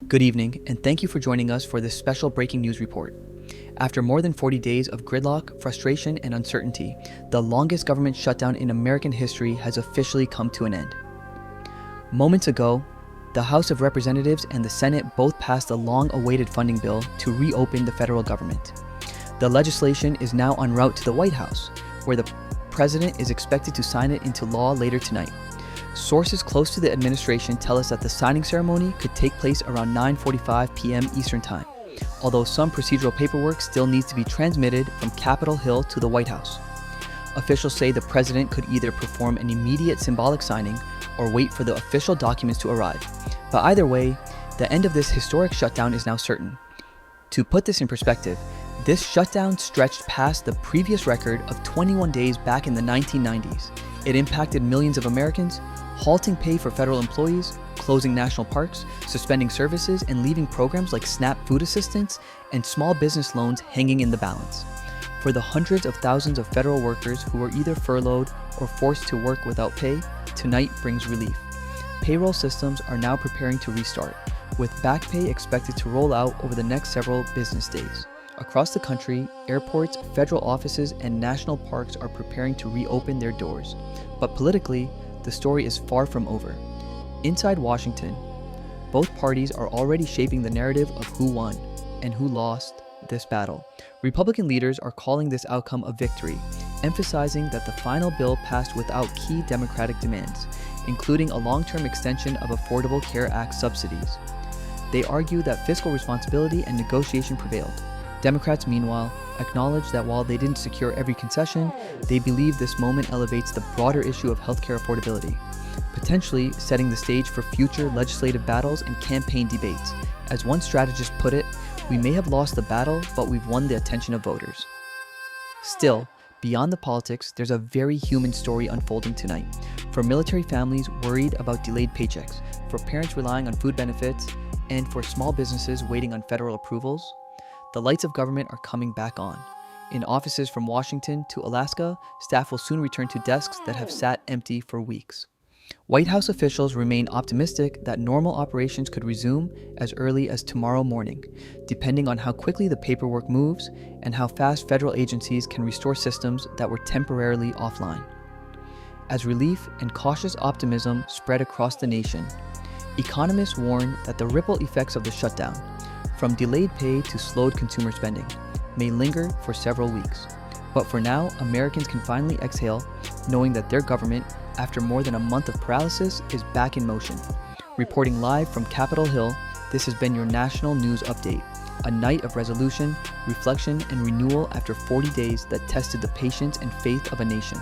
Good evening, and thank you for joining us for this special breaking news report. After more than 40 days of gridlock, frustration, and uncertainty, the longest government shutdown in American history has officially come to an end. Moments ago, the House of Representatives and the Senate both passed a long-awaited funding bill to reopen the federal government. The legislation is now en route to the White House, where the president is expected to sign it into law later tonight. Sources close to the administration tell us that the signing ceremony could take place around 9:45 p.m. Eastern Time, although some procedural paperwork still needs to be transmitted from Capitol Hill to the White House. Officials say the president could either perform an immediate symbolic signing or wait for the official documents to arrive. But either way, the end of this historic shutdown is now certain. To put this in perspective, this shutdown stretched past the previous record of 21 days back in the 1990s. It impacted millions of Americans, halting pay for federal employees, closing national parks, suspending services, and leaving programs like SNAP food assistance and small business loans hanging in the balance. For the hundreds of thousands of federal workers who were either furloughed or forced to work without pay, tonight brings relief. Payroll systems are now preparing to restart, with back pay expected to roll out over the next several business days. Across the country, airports, federal offices, and national parks are preparing to reopen their doors. But politically, the story is far from over. Inside Washington, both parties are already shaping the narrative of who won and who lost this battle. Republican leaders are calling this outcome a victory, emphasizing that the final bill passed without key Democratic demands, including a long-term extension of Affordable Care Act subsidies. They argue that fiscal responsibility and negotiation prevailed. Democrats, meanwhile, acknowledge that while they didn't secure every concession, they believe this moment elevates the broader issue of healthcare affordability, potentially setting the stage for future legislative battles and campaign debates. As one strategist put it, we may have lost the battle, but we've won the attention of voters. Still, beyond the politics, there's a very human story unfolding tonight. For military families worried about delayed paychecks, for parents relying on food benefits, and for small businesses waiting on federal approvals, the lights of government are coming back on. In offices from Washington to Alaska, staff will soon return to desks that have sat empty for weeks. White House officials remain optimistic that normal operations could resume as early as tomorrow morning, depending on how quickly the paperwork moves and how fast federal agencies can restore systems that were temporarily offline. As relief and cautious optimism spread across the nation, economists warn that the ripple effects of the shutdown, from delayed pay to slowed consumer spending, may linger for several weeks. But for now, Americans can finally exhale, knowing that their government, after more than a month of paralysis, is back in motion. Reporting live from Capitol Hill, this has been your National News Update, a night of resolution, reflection, and renewal after 40 days that tested the patience and faith of a nation.